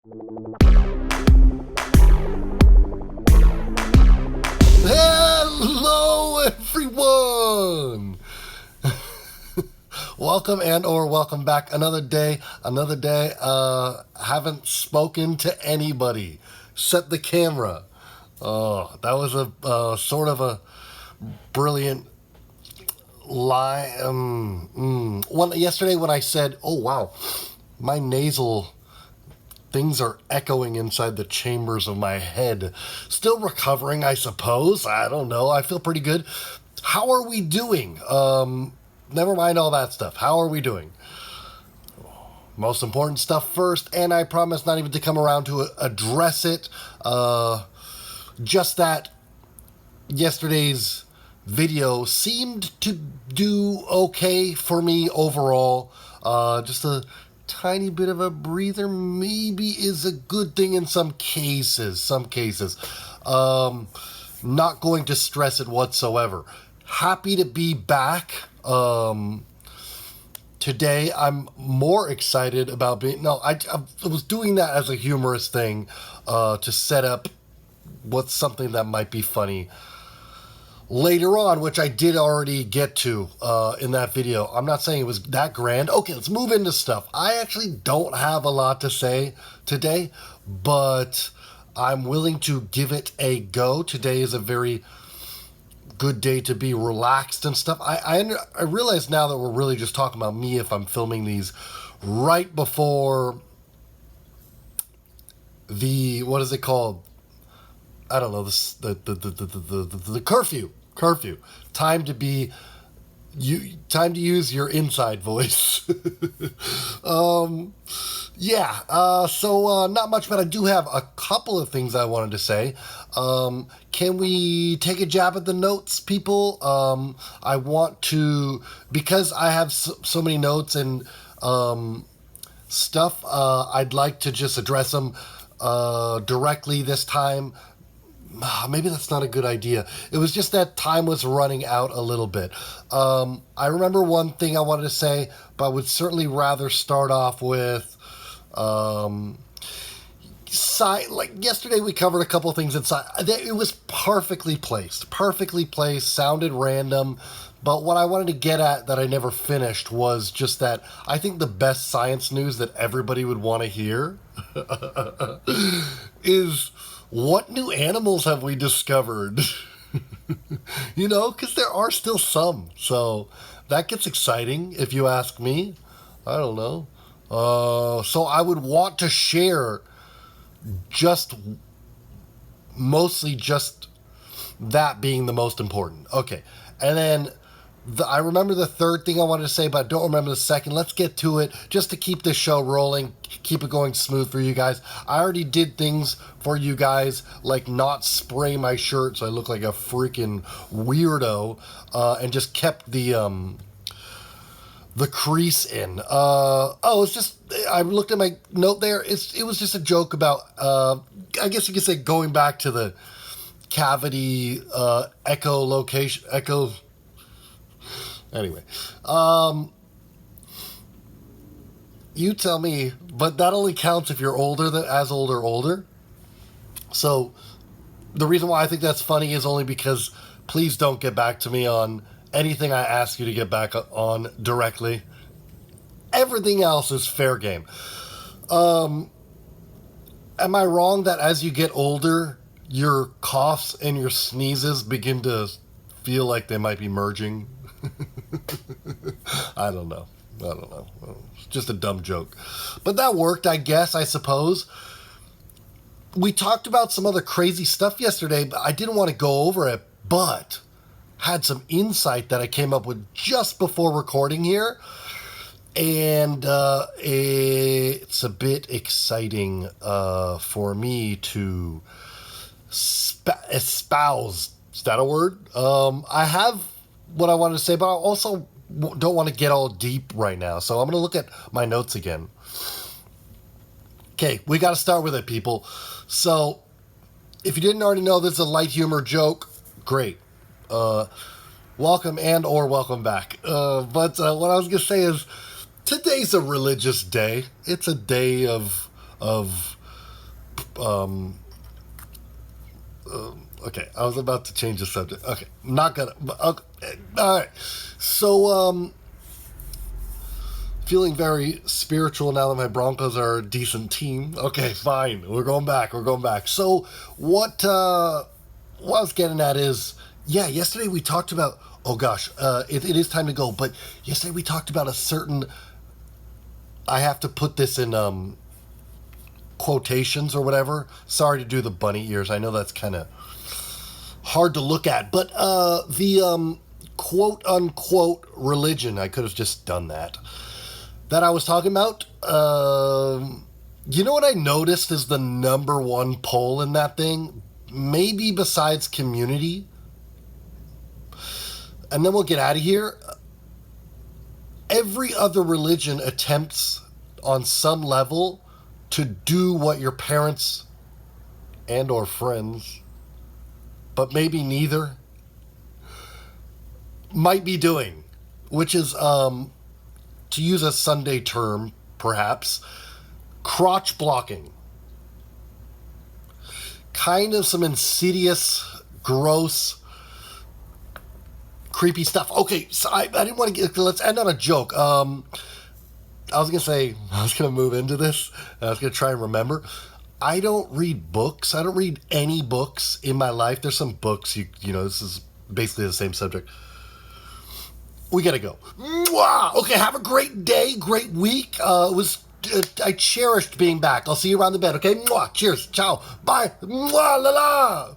Hello, everyone. Welcome and or welcome back. Another day. Haven't spoken to anybody. Set the camera. Oh, that was a sort of a brilliant line. Yesterday when I said, "Oh wow, my nasal things are echoing inside the chambers of my head." Still recovering, I suppose. I don't know. I feel pretty good. How are we doing? Never mind all that stuff. How are we doing? Most important stuff first, and I promise not even to come around to address it. Just that yesterday's video seemed to do okay for me overall. Just a tiny bit of a breather maybe is a good thing in some cases. Not going to stress it whatsoever. Happy to be back. Today I'm more excited about being... I was doing that as a humorous thing to set up what's something that might be funny later on, which I did already get to in that video. I'm not saying it was that grand. Okay, let's move into stuff. I actually don't have a lot to say today, but I'm willing to give it a go. Today is a very good day to be relaxed and stuff. I realize now that we're really just talking about me if I'm filming these right before the, what is it called? I don't know, the curfew. Time to use your inside voice. So not much, but I do have a couple of things I wanted to say. Can we take a jab at the notes, people? I want to, because I have so many notes and stuff, I'd like to just address them directly this time. Maybe that's not a good idea. It was just that time was running out a little bit. I remember one thing I wanted to say, but I would certainly rather start off with, like yesterday we covered a couple of things inside. It was perfectly placed, sounded random. But what I wanted to get at that I never finished was just that I think the best science news that everybody would want to hear is... what new animals have we discovered? Because there are still some. So that gets exciting, if you ask me. I don't know. So I would want to share mostly just that being the most important. Okay. And then I remember the third thing I wanted to say, but I don't remember the second. Let's get to it just to keep this show rolling, keep it going smooth for you guys. I already did things for you guys, like not spray my shirt so I look like a freaking weirdo, and just kept the crease in. It's just, I looked at my note there. It was just a joke about, I guess you could say going back to the cavity, echolocation. Anyway, you tell me, but that only counts if you're older. So the reason why I think that's funny is only because please don't get back to me on anything I ask you to get back on directly. Everything else is fair game. Am I wrong that as you get older, your coughs and your sneezes begin to feel like they might be merging? I don't know. It's just a dumb joke. But that worked, I guess, I suppose. We talked about some other crazy stuff yesterday, but I didn't want to go over it, but had some insight that I came up with just before recording here. And it's a bit exciting for me to espouse. Is that a word? I have what I wanted to say, but I also don't want to get all deep right now. So I'm going to look at my notes again. Okay, we got to start with it, people. So if you didn't already know, this is a light humor joke. Great. Welcome and or welcome back. But what I was going to say is today's a religious day. It's a day of Okay, I was about to change the subject. Okay, not gonna. Okay, all right. So, feeling very spiritual now that my Broncos are a decent team. Okay, fine. We're going back. We're going back. So, what I was getting at is, yeah, yesterday we talked about. Oh gosh, it is time to go. But yesterday we talked about a certain. I have to put this in quotations or whatever. Sorry to do the bunny ears. I know that's kind of hard to look at, but the quote unquote religion. I could have just done that. That I was talking about. You know what I noticed is the number one poll in that thing? Maybe besides community. And then we'll get out of here. Every other religion attempts on some level to do what your parents and or friends, but maybe neither, might be doing, which is, to use a Sunday term, perhaps, crotch blocking. Kind of some insidious, gross, creepy stuff. Okay, so I didn't want to get. Let's end on a joke. I was gonna move into this. I was gonna try and remember. I don't read books. I don't read any books in my life. There's some books. You know, this is basically the same subject. We gotta go. Mwah! Okay, have a great day, great week. I cherished being back. I'll see you around the bed. Okay. Mwah! Cheers. Ciao. Bye. Mwah! La la.